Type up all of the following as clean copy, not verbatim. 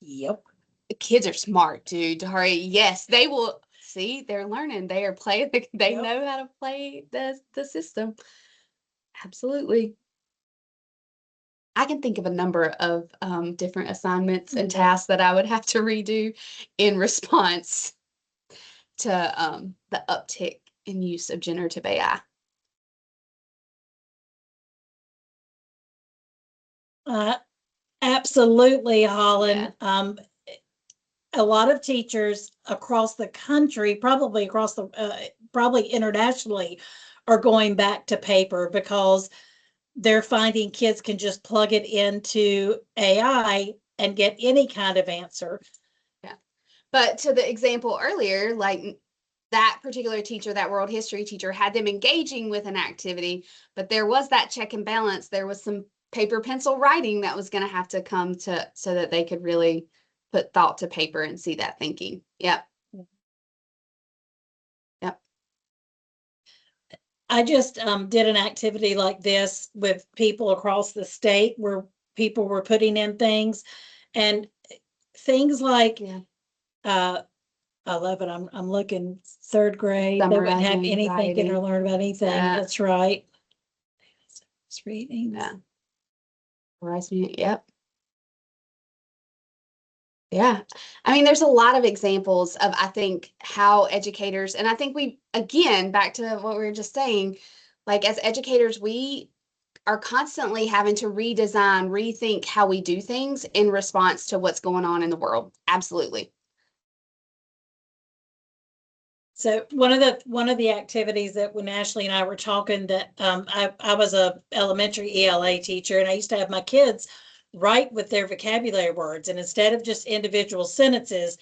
Yep. The kids are smart, dude. Hurry. Yes, they will. See, they're learning. They are playing. They Yep. know how to play the system. Absolutely. I can think of a number of different assignments and Yeah. tasks that I would have to redo in response to the uptick in use of generative AI. Uh, Absolutely, Yeah. Holland. A lot of teachers across the country, probably across the, probably internationally, are going back to paper because they're finding kids can just plug it into AI and get any kind of answer. Yeah. But to the example earlier, like that particular teacher, that world history teacher, had them engaging with an activity, but there was that check and balance. There was some paper pencil writing that was going to have to come to so that they could really put thought to paper and see that thinking. Yep. Yep. I just did an activity like this with people across the state where people were putting in things and things like Yeah. uh, I love it. I'm looking third grade. They wouldn't have Summarizing, anything getting to writing. learn about anything. Yeah. That's right. It's readings. Yeah. Yep. Yeah. I mean, there's a lot of examples of, I think, how educators, and I think we, again, back to what we were just saying, like as educators, we are constantly having to redesign, rethink how we do things in response to what's going on in the world. Absolutely. So one of the activities that when Ashley and I were talking that I was a elementary ELA teacher and I used to have my kids write with their vocabulary words, and instead of just individual sentences,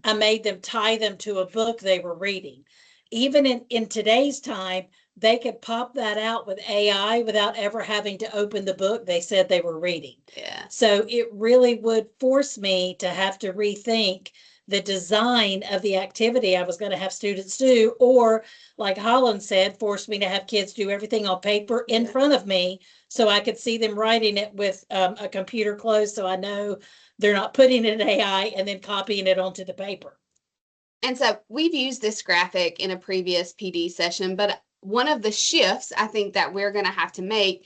I made them tie them to a book they were reading. Even in today's time, they could pop that out with AI without ever having to open the book they said they were reading. Yeah. So it really would force me to have to rethink the design of the activity I was going to have students do, or like Holland said, force me to have kids do everything on paper in Yeah. front of me so I could see them writing it with a computer closed so I know they're not putting it in AI and then copying it onto the paper. And so we've used this graphic in a previous PD session, but one of the shifts I think that we're going to have to make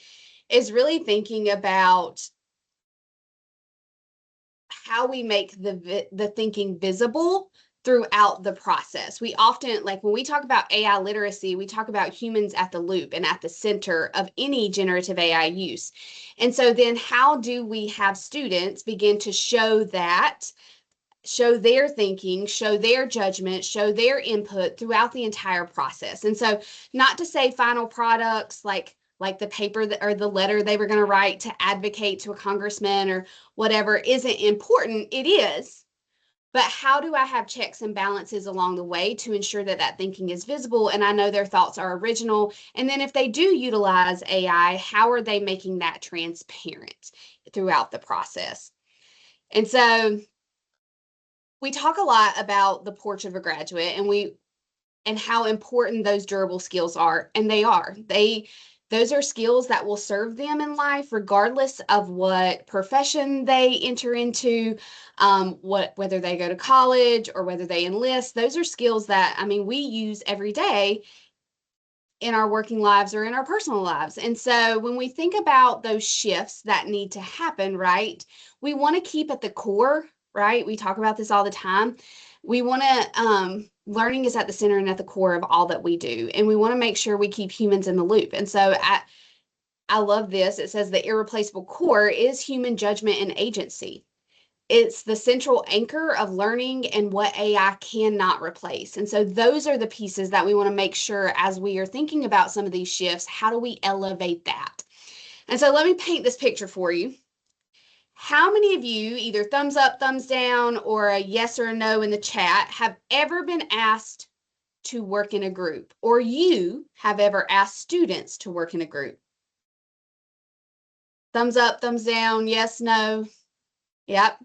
is really thinking about how we make the thinking visible throughout the process. We often, like when we talk about AI literacy, we talk about humans at the loop and at the center of any generative AI use. And so then how do we have students begin to show that, show their thinking, show their judgment, show their input throughout the entire process? And so not to say final products like the paper that, or the letter they were going to write to advocate to a congressman or whatever isn't important. It is. But how do I have checks and balances along the way to ensure that that thinking is visible and I know their thoughts are original? And then if they do utilize AI, how are they making that transparent throughout the process? And so we talk a lot about the porch of a graduate and how important those durable skills are, and they are. Those are skills that will serve them in life regardless of what profession they enter into, whether they go to college or whether they enlist. Those are skills that, I mean, we use every day in our working lives or in our personal lives. And so when we think about those shifts that need to happen, right, we want to keep at the core, right? We talk about this all the time. We want to, learning is at the center and at the core of all that we do. And we want to make sure we keep humans in the loop. And so I love this. It says the irreplaceable core is human judgment and agency. It's the central anchor of learning and what AI cannot replace. And so those are the pieces that we want to make sure as we are thinking about some of these shifts, how do we elevate that? And so let me paint this picture for you. How many of you, either thumbs up, thumbs down, or a yes or a no in the chat, have ever been asked to work in a group, or you have ever asked students to work in a group? Thumbs up, thumbs down, yes, no. Yep.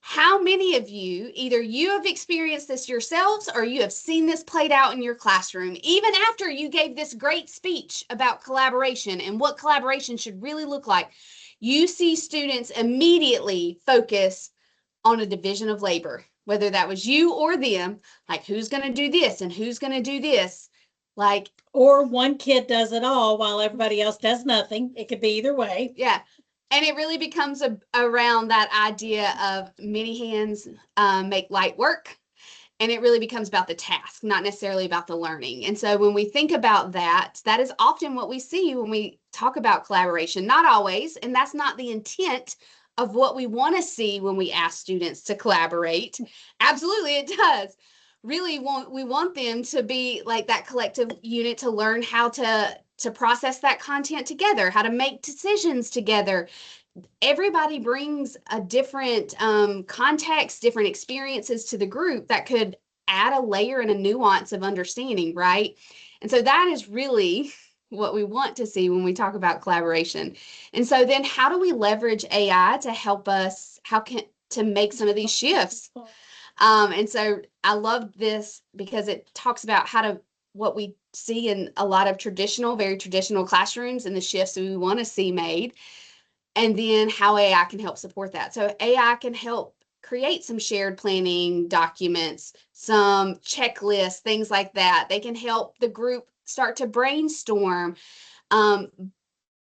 How many of you, either you have experienced this yourselves or you have seen this played out in your classroom, even after you gave this great speech about collaboration and what collaboration should really look like, you see students immediately focus on a division of labor, whether that was you or them, like who's going to do this and who's going to do this. Like, Or one kid does it all while everybody else does nothing. It could be either way. yeah. And it really becomes around that idea of many hands make light work. And it really becomes about the task, not necessarily about the learning. And so when we think about that, that is often what we see when we talk about collaboration. Not always, and that's not the intent of what we want to see when we ask students to collaborate. Absolutely, it does. Really, we want them to be like that collective unit to learn how to process that content together, how to make decisions together. Everybody brings a different context, different experiences to the group that could add a layer and a nuance of understanding, right? And so that is really what we want to see when we talk about collaboration. And so then how do we leverage AI to help us, to make some of these shifts? And so I love this because it talks about what we see in a lot of very traditional classrooms and the shifts that we want to see made, and then how AI can help support that. So AI can help create some shared planning documents, some checklists, things like that. They can help the group start to brainstorm.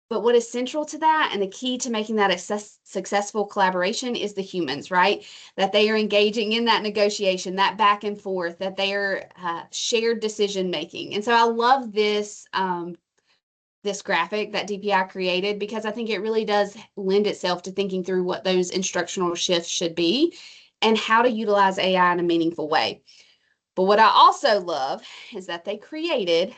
But what is central to that and the key to making that a successful collaboration is the humans, right? That they are engaging in that negotiation, that back and forth, that they are shared decision making. And so I love this this graphic that DPI created because I think it really does lend itself to thinking through what those instructional shifts should be and how to utilize AI in a meaningful way. But what I also love is that they created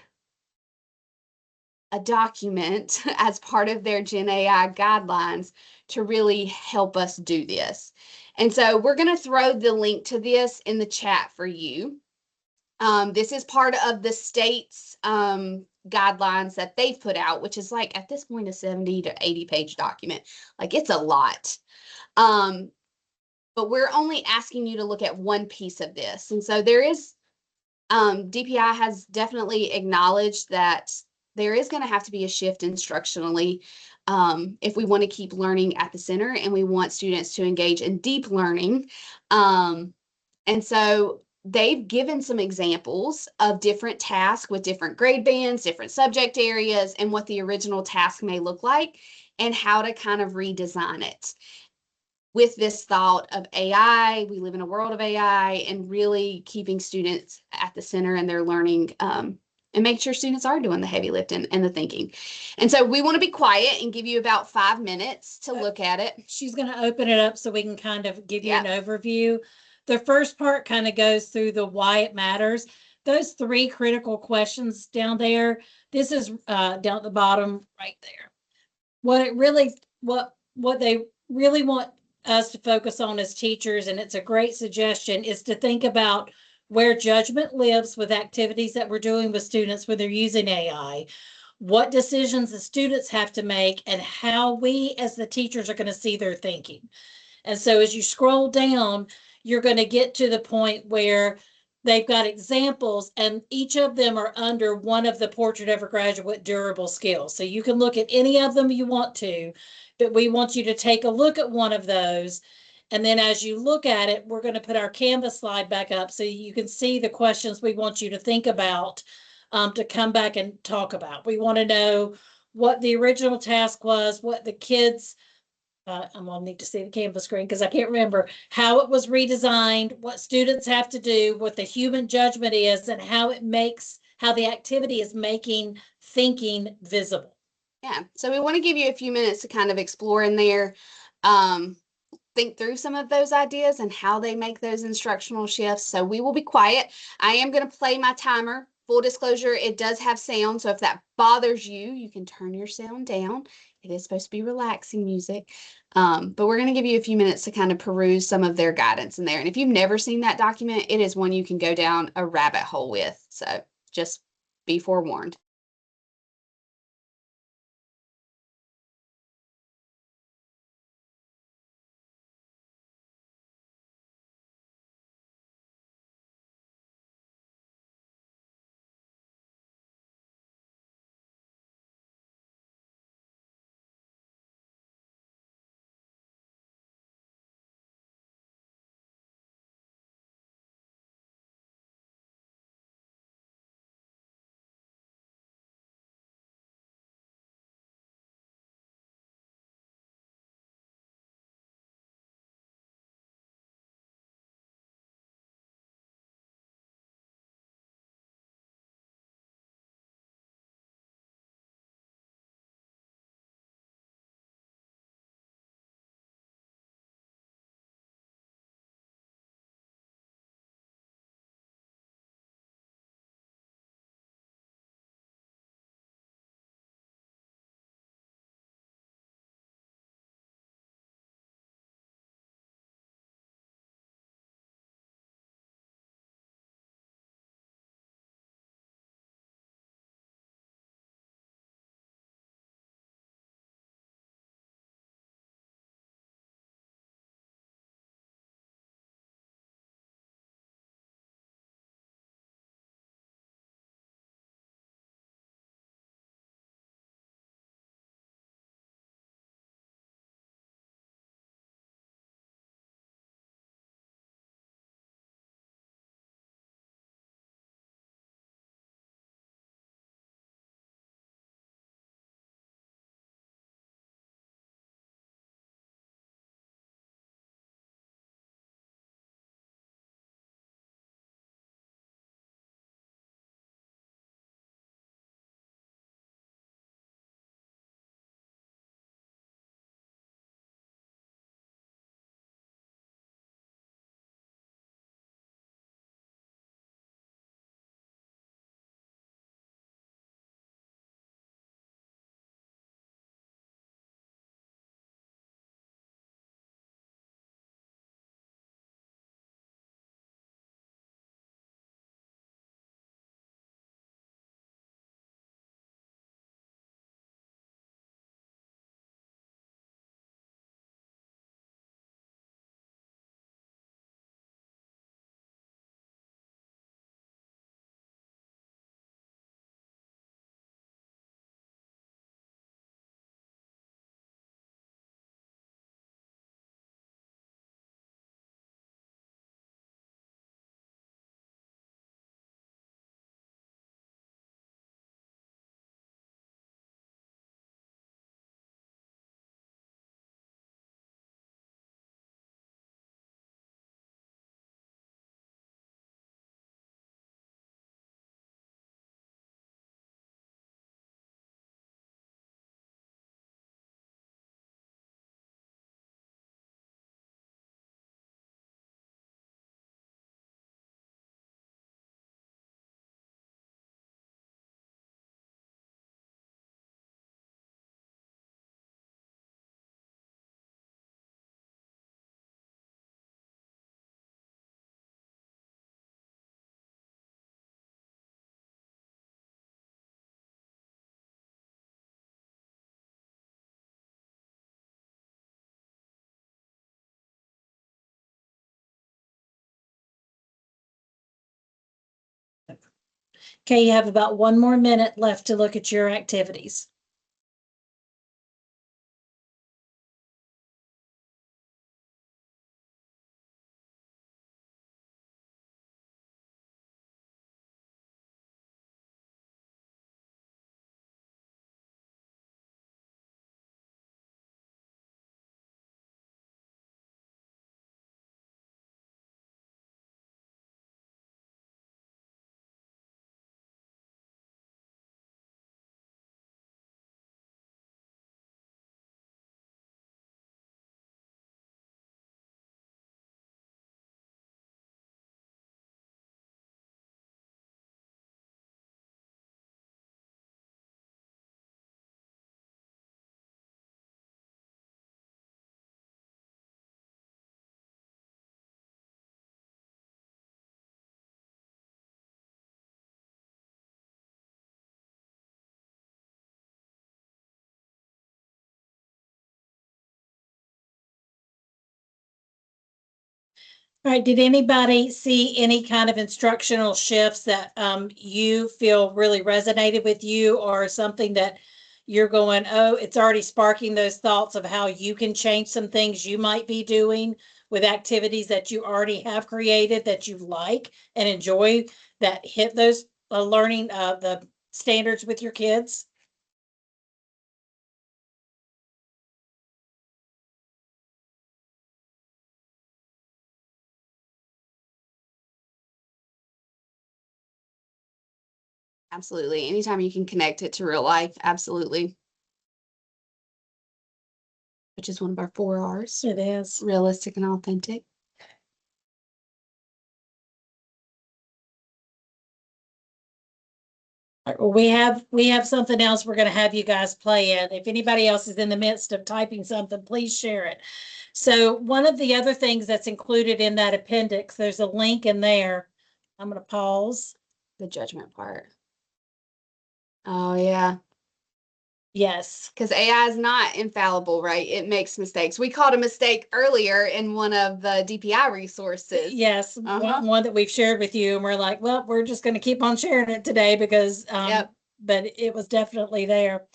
a document as part of their Gen AI guidelines to really help us do this. And so we're going to throw the link to this in the chat for you. This is part of the state's guidelines that they've put out, which is like at this point a 70 to 80 page document. Like it's a lot. But we're only asking you to look at one piece of this. And so there is, DPI has definitely acknowledged that there is going to have to be a shift instructionally if we want to keep learning at the center and we want students to engage in deep learning. And so they've given some examples of different tasks with different grade bands, different subject areas, and what the original task may look like and how to kind of redesign it. With this thought of AI, we live in a world of AI, and really keeping students at the center and their learning and make sure students are doing the heavy lifting and the thinking. And so we want to be quiet and give you about 5 minutes to look at it. She's going to open it up so we can kind of give you an overview. The first part kind of goes through the why it matters. Those 3 critical questions down there, this is down at the bottom right there. What they really want us to focus on as teachers, and it's a great suggestion, is to think about where judgment lives with activities that we're doing with students when they're using AI, what decisions the students have to make, and how we as the teachers are going to see their thinking. And so as you scroll down, you're going to get to the point where they've got examples, and each of them are under one of the Portrait of a Graduate durable skills. So you can look at any of them you want to, but we want you to take a look at one of those. And then as you look at it, we're going to put our Canvas slide back up so you can see the questions we want you to think about to come back and talk about. We want to know what the original task was, what the kids I'm gonna need to see the Canvas screen because I can't remember how it was redesigned, what students have to do, what the human judgment is, and how the activity is making thinking visible. Yeah, so we want to give you a few minutes to kind of explore in there, think through some of those ideas and how they make those instructional shifts. So we will be quiet. I am going to play my timer. Full disclosure, it does have sound, so if that bothers you, you can turn your sound down. It is supposed to be relaxing music. But we're going to give you a few minutes to kind of peruse some of their guidance in there. And if you've never seen that document, it is one you can go down a rabbit hole with. So just be forewarned. Okay, you have about 1 more minute left to look at your activities. All right, did anybody see any kind of instructional shifts that you feel really resonated with you, or something that you're going, oh, it's already sparking those thoughts of how you can change some things you might be doing with activities that you already have created that you like and enjoy, that hit those learning the standards with your kids? Absolutely. Anytime you can connect it to real life, absolutely. Which is one of our 4 R's. It is. Realistic and authentic. Well, we have something else we're going to have you guys play in. If anybody else is in the midst of typing something, please share it. So one of the other things that's included in that appendix, there's a link in there. I'm going to pause. The judgment part. Oh, yeah. Yes. Because AI is not infallible, right? It makes mistakes. We caught a mistake earlier in one of the DPI resources. Yes. One that we've shared with you, and we're like, well, we're just going to keep on sharing it today because, Yep. but it was definitely there.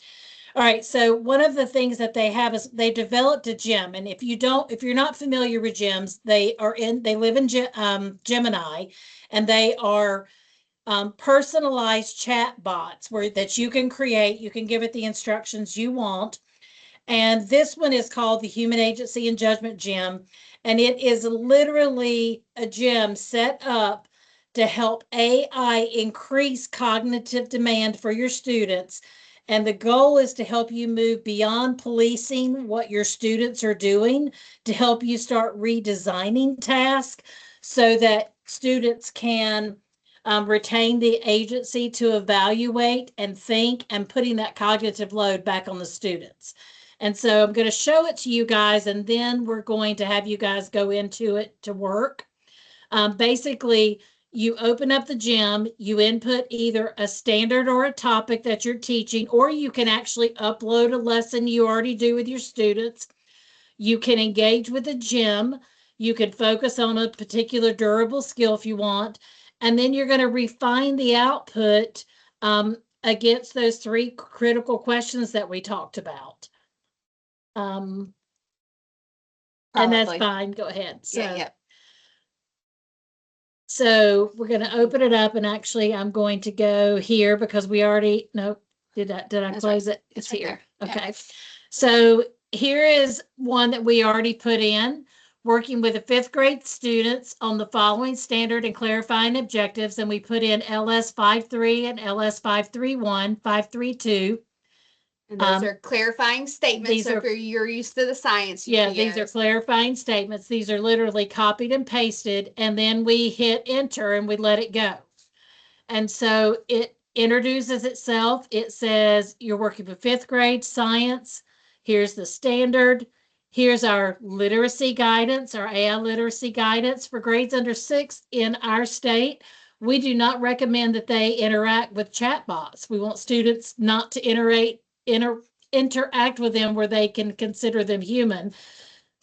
All right. So one of the things that they have is they developed a gem. And if you're not familiar with gems, they live in Gemini, and they are personalized chat bots that you can create. You can give it the instructions you want. And this one is called the Human Agency and Judgment Gem. And it is literally a gem set up to help AI increase cognitive demand for your students. And the goal is to help you move beyond policing what your students are doing, to help you start redesigning tasks so that students can retain the agency to evaluate and think, and putting that cognitive load back on the students. And so I'm going to show it to you guys, and then we're going to have you guys go into it to work. Basically, you open up the gem, you input either a standard or a topic that you're teaching, or you can actually upload a lesson you already do with your students. You can engage with the gem. You can focus on a particular durable skill if you want. And then you're going to refine the output against those 3 critical questions that we talked about. And that's fine. Go ahead. So, yeah. So we're going to open it up, and actually I'm going to go here because we already, nope, did I That's close right. it? It's right here. there. Okay. Yeah. So here is one that we already put in, working with the 5th grade students on the following standard and clarifying objectives. And we put in LS 5.3 and LS 5.3.1, 5.3.2. And those are clarifying statements. So if you're used to the science, these are clarifying statements. These are literally copied and pasted, and then we hit enter and we let it go. And so it introduces itself. It says you're working with 5th grade science. Here's the standard. Here's our literacy guidance, our AI literacy guidance for grades under 6 in our state. We do not recommend that they interact with chatbots. We want students not to interact with them where they can consider them human.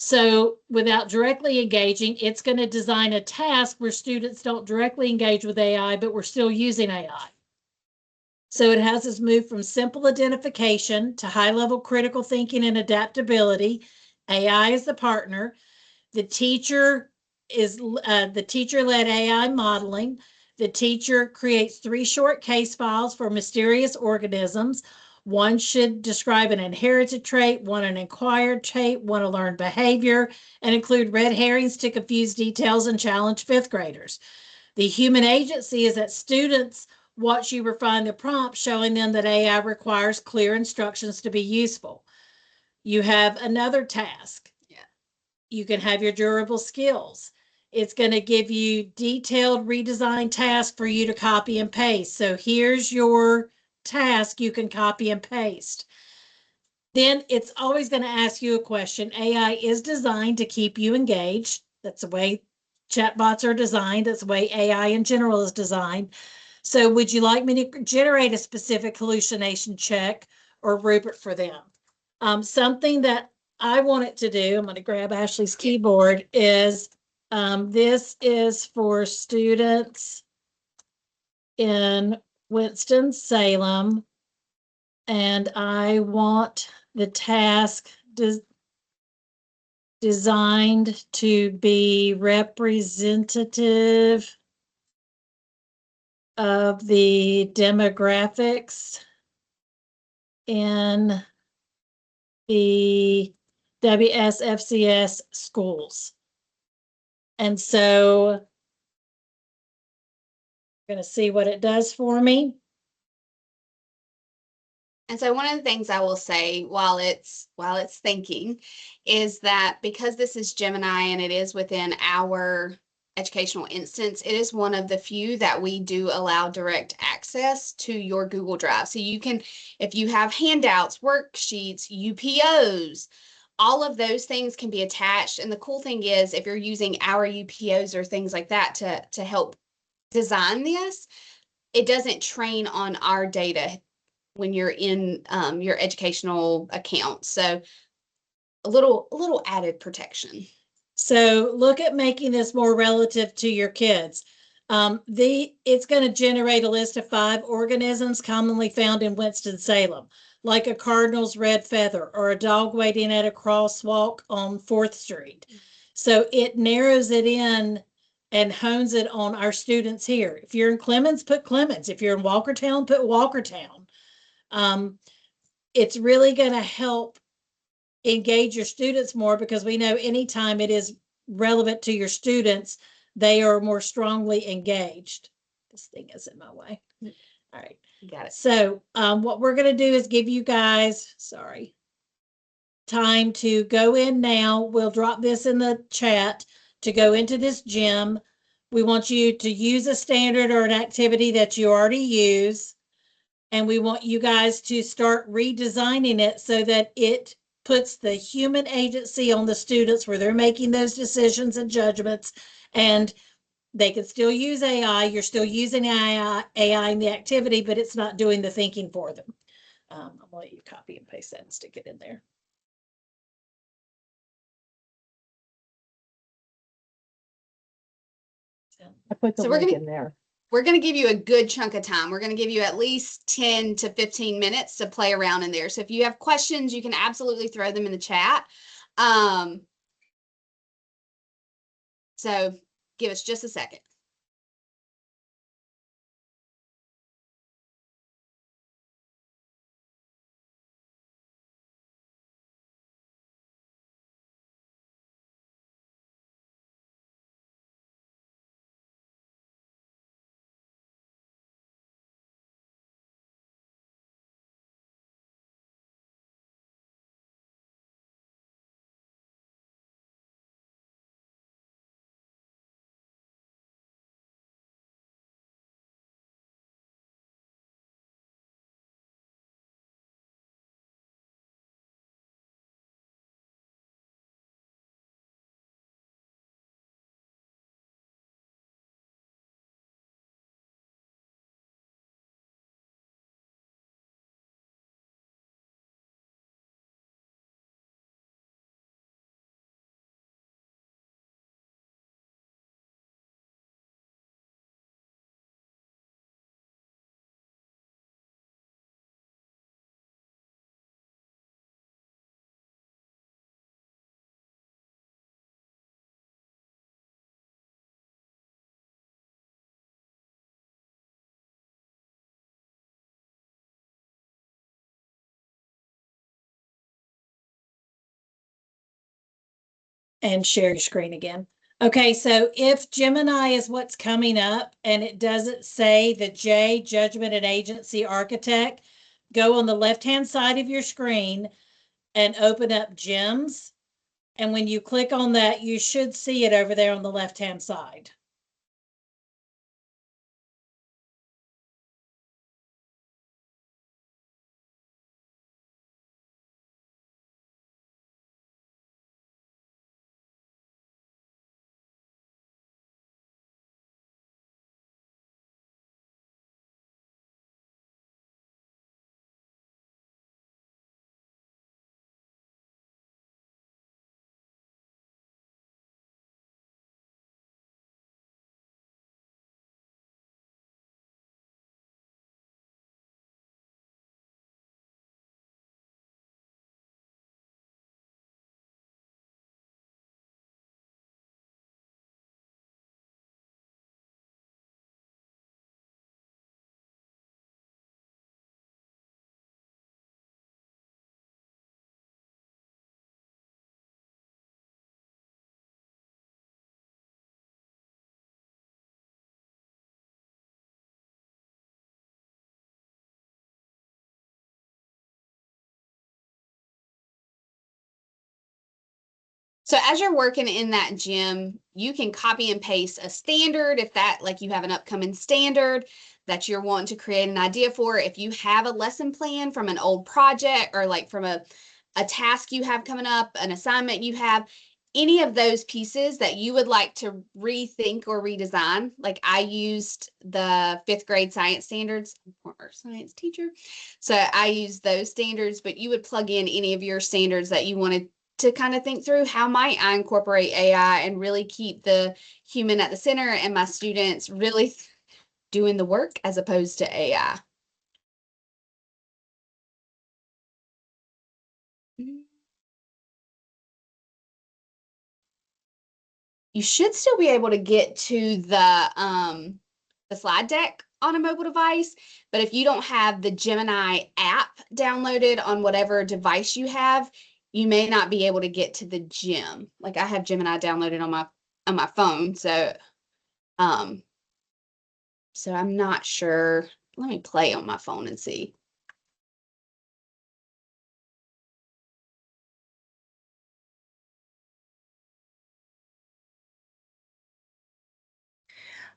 So without directly engaging, it's going to design a task where students don't directly engage with AI, but we're still using AI. So it has us move from simple identification to high-level critical thinking and adaptability. AI is the partner. The teacher is the teacher-led AI modeling. The teacher creates 3 short case files for mysterious organisms. One should describe an inherited trait, one an acquired trait, one a learned behavior, and include red herrings to confuse details and challenge 5th graders. The human agency is that students watch you refine the prompt, showing them that AI requires clear instructions to be useful. You have another task. You can have your durable skills. It's going to give you detailed redesign tasks for you to copy and paste. So here's your task you can copy and paste. Then it's always going to ask you a question. AI is designed to keep you engaged. That's the way chatbots are designed. That's the way AI in general is designed. So would you like me to generate a specific hallucination check or rubric for them? Something that I want it to do, I'm going to grab Ashley's keyboard, is this is for students in Winston-Salem, and I want the task designed to be representative of the demographics in the WSFCS schools. And so I'm going to see what it does for me. And so one of the things I will say while it's thinking is that because this is Gemini and it is within our educational instance, it is one of the few that we do allow direct access to your Google Drive. So you can, if you have handouts, worksheets, UPOs, all of those things can be attached. And the cool thing is if you're using our UPOs or things like that to help design this, it doesn't train on our data when you're in your educational account. So a little added protection. So look at making this more relative to your kids. It's going to generate a list of 5 organisms commonly found in Winston-Salem, like a cardinal's red feather or a dog waiting at a crosswalk on 4th Street. So it narrows it in and hones it on our students here. If you're in Clemens, put Clemens. If you're in Walkertown, put Walkertown. It's really going to help engage your students more, because we know anytime it is relevant to your students, they are more strongly engaged. This thing is in my way. All right. Got it. So what we're going to do is give you guys, time to go in now. We'll drop this in the chat to go into this gym. We want you to use a standard or an activity that you already use. And we want you guys to start redesigning it so that it puts the human agency on the students, where they're making those decisions and judgments, and they can still use AI. You're still using AI in the activity, but it's not doing the thinking for them. I'm gonna let you copy and paste that and stick it in there. I put the So we're link gonna- in there. We're going to give you a good chunk of time. We're going to give you at least 10 to 15 minutes to play around in there. So if you have questions, you can absolutely throw them in the chat. So give us just a second. and share your screen again. Okay, so if Gemini is what's coming up and it doesn't say the J, Judgment and Agency Architect, go on the left-hand side of your screen and open up GEMS. And when you click on that, you should see it over there on the left-hand side. So as you're working in that gym, you can copy and paste a standard if that, like you have an upcoming standard that you're wanting to create an idea for. If you have a lesson plan from an old project or like from a task you have coming up, an assignment you have, any of those pieces that you would like to rethink or redesign. Like I used the 5th grade science standards, former science teacher. So I used those standards, but you would plug in any of your standards that you wanted to kind of think through how might I incorporate AI and really keep the human at the center and my students really doing the work as opposed to AI. You should still be able to get to the slide deck on a mobile device, but if you don't have the Gemini app downloaded on whatever device you have, you may not be able to get to the gym. Like I have Gemini downloaded on my phone, so I'm not sure. Let me play on my phone and see.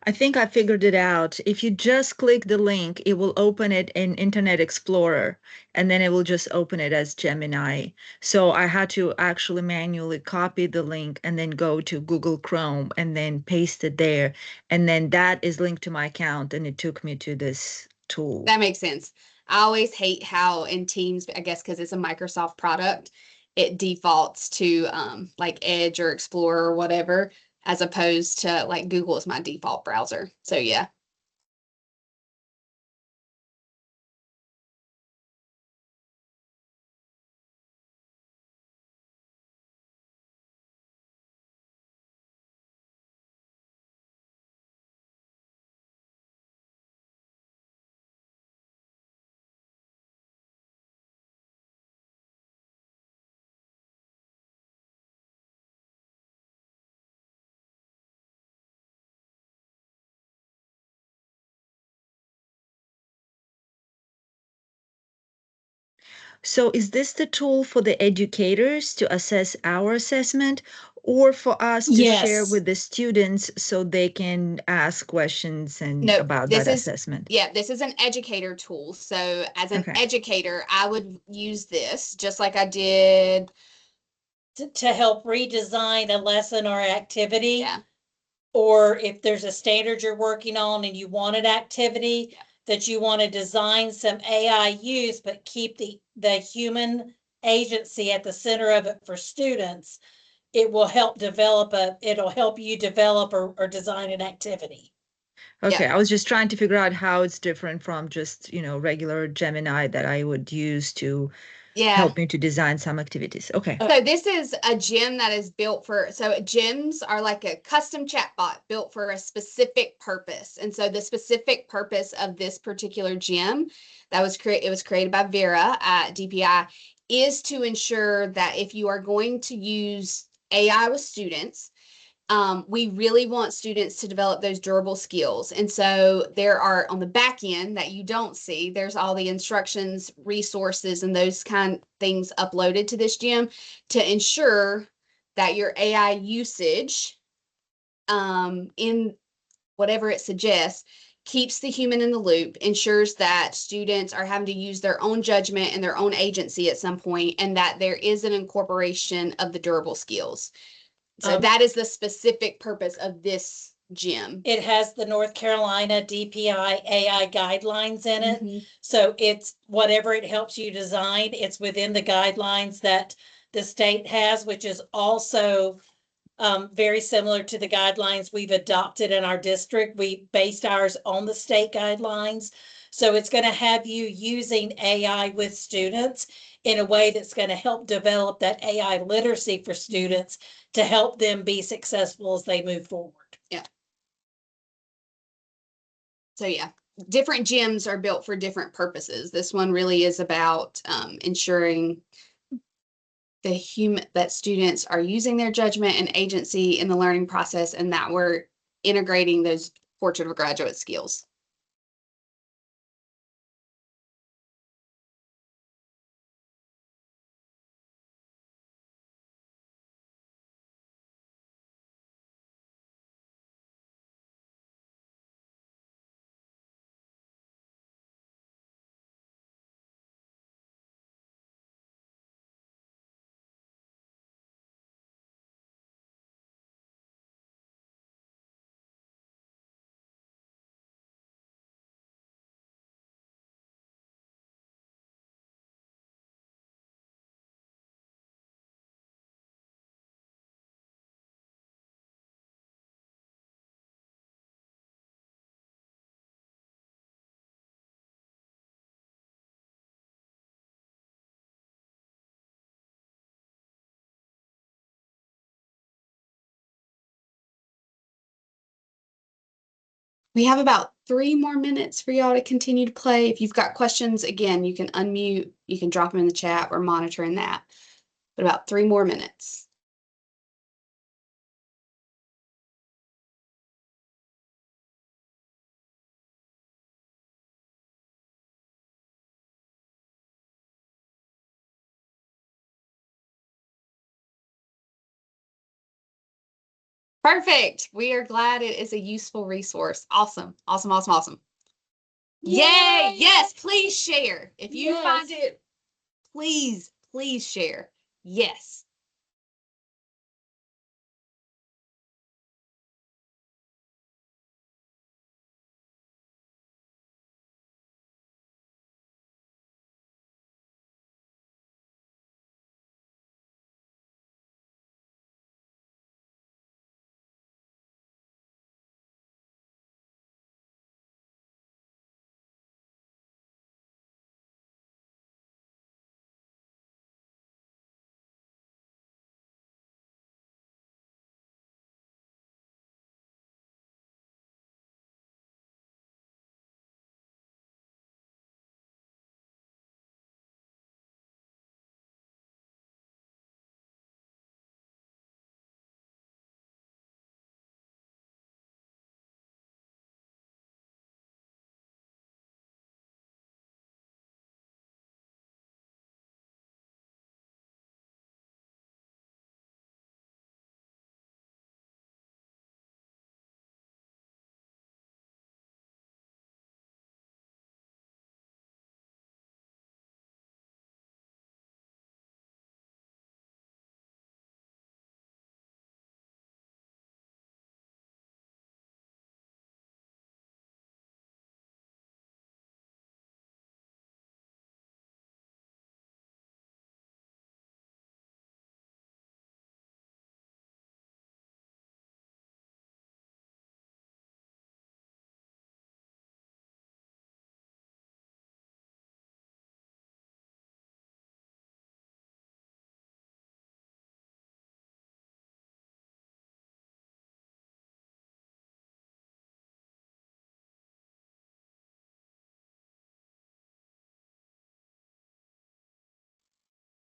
I think I figured it out. If you just click the link, it will open it in Internet Explorer, and then it will just open it as Gemini. So I had to actually manually copy the link and then go to Google Chrome and then paste it there. And then that is linked to my account, and it took me to this tool. That makes sense. I always hate how in Teams, I guess because it's a Microsoft product, it defaults to like Edge or Explorer or whatever, as opposed to like Google is my default browser. So yeah. So is this the tool for the educators to assess our assessment, or for us to share Yes. with the students so they can ask questions and No, about this that is assessment? yeah, this is an educator tool. So as an Okay. educator, I would use this just like I did. To help redesign a lesson or activity. Yeah. Or if there's a standard you're working on and you want an activity Yeah. that you want to design some AI use, but keep the human agency at the center of it for students, it will help it'll help you develop or design an activity. Okay, Yeah. I was just trying to figure out how it's different from just, regular Gemini that I would use to Yeah. help me to design some activities. Okay. So this is a gym that is built for, so gyms are like a custom chatbot built for a specific purpose. And so the specific purpose of this particular gym that was it was created by Vera at DPI, is to ensure that if you are going to use AI with students. We really want students to develop those durable skills. And so there are on the back end that you don't see, there's all the instructions, resources, and those kind of things uploaded to this gym to ensure that your AI usage in whatever it suggests keeps the human in the loop, ensures that students are having to use their own judgment and their own agency at some point, and that there is an incorporation of the durable skills. So that is the specific purpose of this gym. It has the North Carolina DPI AI guidelines in it. Mhm. So it's whatever it helps you design, it's within the guidelines that the state has, which is also very similar to the guidelines we've adopted in our district. We based ours on the state guidelines. So it's going to have you using AI with students in a way that's going to help develop that AI literacy for students to help them be successful as they move forward. So yeah, different gyms are built for different purposes. This one really is about ensuring that students are using their judgment and agency in the learning process, and that we're integrating those portrait of a graduate skills. We have about 3 more minutes for y'all to continue to play. If you've got questions, again, you can unmute, you can drop them in the chat. We're monitoring that. But about 3 more minutes. Perfect. We are glad it is a useful resource. Awesome. Awesome, awesome, awesome. Yay! Yes, please share. If you find it, please, please share. Yes.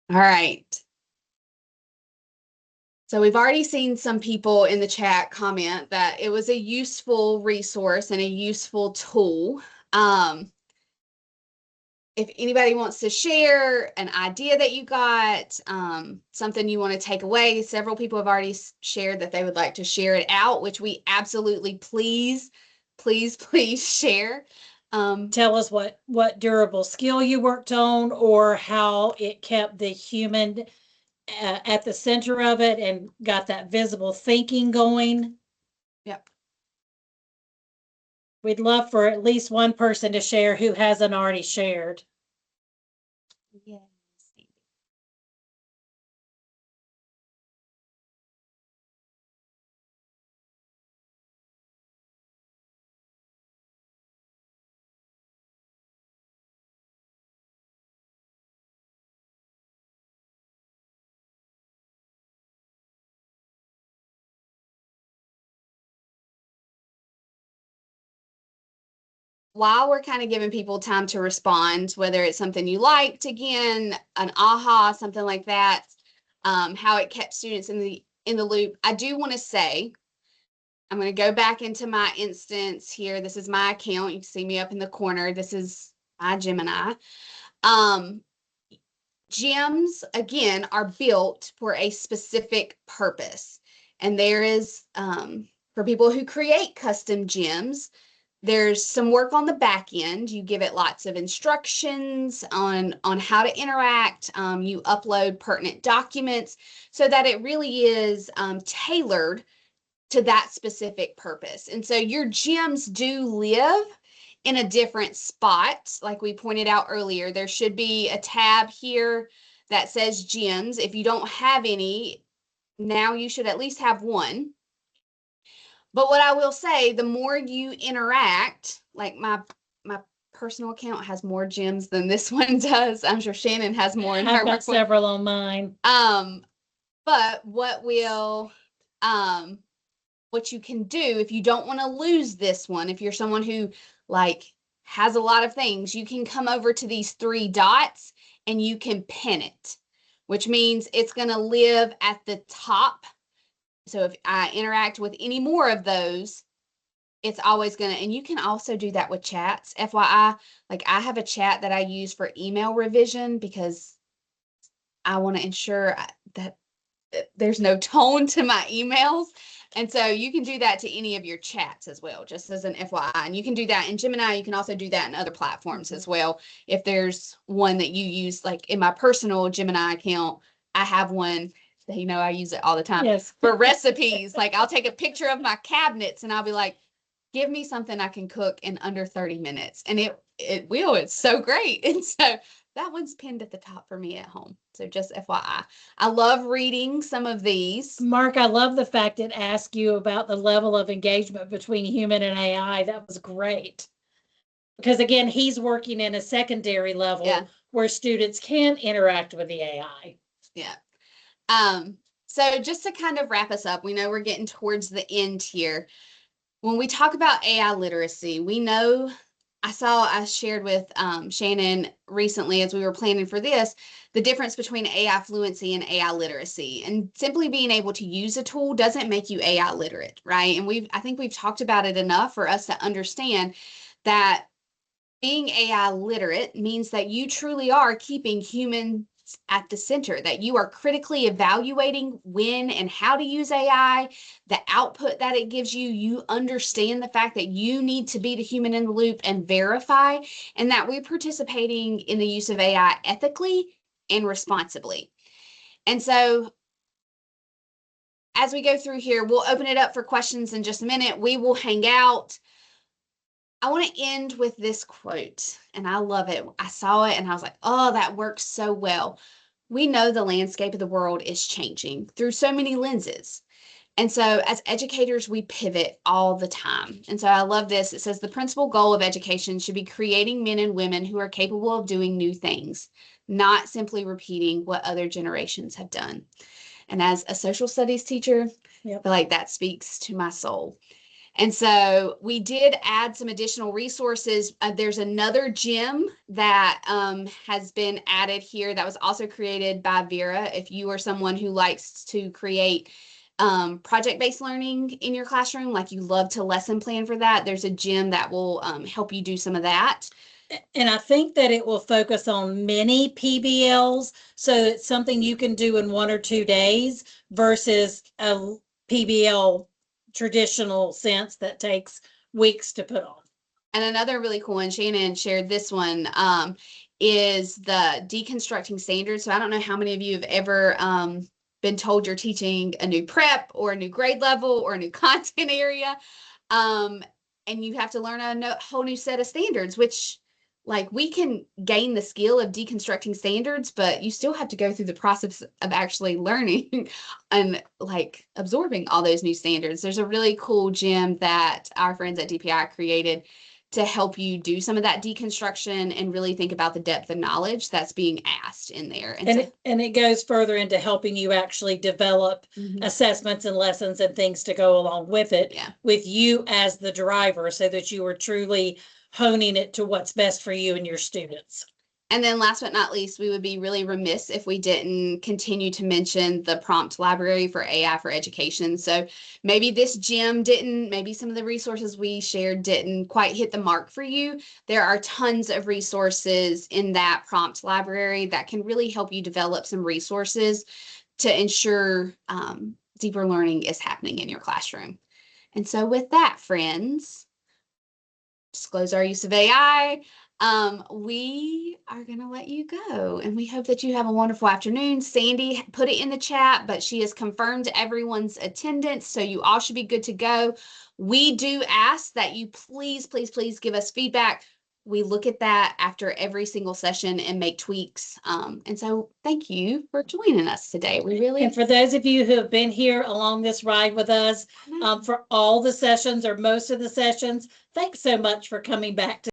All right. So we've already seen some people in the chat comment that it was a useful resource and a useful tool. If anybody wants to share an idea that you got, something you want to take away, several people have already shared that they would like to share it out, which we absolutely please share. Tell us what durable skill you worked on, or how it kept the human at the center of it and got that visible thinking going. Yep. We'd love for at least one person to share who hasn't already shared. Yes. While we're kind of giving people time to respond, whether it's something you liked, again, an aha, something like that, how it kept students in the loop, I do want to say, I'm going to go back into my instance here. This is my account. You can see me up in the corner. This is my Gemini. Gems, again, are built for a specific purpose. And there is, for people who create custom gems, there's some work on the back end. You give it lots of instructions on how to interact. You upload pertinent documents so that it really is tailored to that specific purpose. And so your gems do live in a different spot. Like we pointed out earlier, there should be a tab here that says gems. If you don't have any, now you should at least have one. But what I will say, the more you interact, like my personal account has more gems than this one does. I'm sure Shannon has more in her I've got several on mine. But what you can do if you don't want to lose this one, if you're someone who like has a lot of things, you can come over to these 3 dots and you can pin it, which means it's going to live at the top. So if I interact with any more of those, it's always going to, and you can also do that with chats. FYI, like I have a chat that I use for email revision because I want to ensure that there's no tone to my emails. And so you can do that to any of your chats as well, just as an FYI. And you can do that in Gemini. You can also do that in other platforms as well. If there's one that you use, like in my personal Gemini account, I have one that, I use it all the time. Yes. For recipes. Like I'll take a picture of my cabinets and I'll be like, give me something I can cook in under 30 minutes. And it will. It's so great. And so that one's pinned at the top for me at home. So just FYI. I love reading some of these. Mark, I love the fact it asked you about the level of engagement between human and AI. That was great. Because again, he's working in a secondary level where students can interact with the AI. Yeah. So just to kind of wrap us up, we know we're getting towards the end here. When we talk about AI literacy, we know, I shared with Shannon recently as we were planning for this, the difference between AI fluency and AI literacy. And simply being able to use a tool doesn't make you AI literate, right? And I think we've talked about it enough for us to understand that being AI literate means that you truly are keeping humans at the center, that you are critically evaluating when and how to use AI, the output that it gives you. You understand the fact that you need to be the human in the loop and verify, and that we're participating in the use of AI ethically and responsibly. And so as we go through here, we'll open it up for questions in just a minute. We will hang out. I want to end with this quote, and I love it. I saw it and I was like, oh, that works so well. We know the landscape of the world is changing through so many lenses. And so as educators, we pivot all the time. And so I love this. It says the principal goal of education should be creating men and women who are capable of doing new things, not simply repeating what other generations have done. And as a social studies teacher, I feel like that speaks to my soul. And so we did add some additional resources. There's another gym that has been added here that was also created by Vera. If you are someone who likes to create project-based learning in your classroom, like you love to lesson plan for that, there's a gym that will help you do some of that. And I think that it will focus on mini PBLs. So it's something you can do in 1 or 2 days versus a PBL traditional sense that takes weeks to put on. And another really cool one, Shannon shared this one, is the deconstructing standards. So I don't know how many of you have ever been told you're teaching a new prep or a new grade level or a new content area. And you have to learn a whole new set of standards, which like we can gain the skill of deconstructing standards, but you still have to go through the process of actually learning and like absorbing all those new standards. There's a really cool gym that our friends at DPI created to help you do some of that deconstruction and really think about the depth of knowledge that's being asked in there. And it goes further into helping you actually develop assessments and lessons and things to go along with it, with you as the driver, so that you are truly honing it to what's best for you and your students. And then last but not least, we would be really remiss if we didn't continue to mention the prompt library for AI for education. So maybe this gym didn't, maybe some of the resources we shared didn't quite hit the mark for you. There are tons of resources in that prompt library that can really help you develop some resources to ensure deeper learning is happening in your classroom. And so with that, friends, disclose our use of AI. We are going to let you go, and we hope that you have a wonderful afternoon. Sandy put it in the chat, but she has confirmed everyone's attendance, so you all should be good to go. We do ask that you please, please, please give us feedback. We look at that after every single session and make tweaks. And so thank you for joining us today. We really, and for those of you who have been here along this ride with us, for all the sessions or most of the sessions, thanks so much for coming back to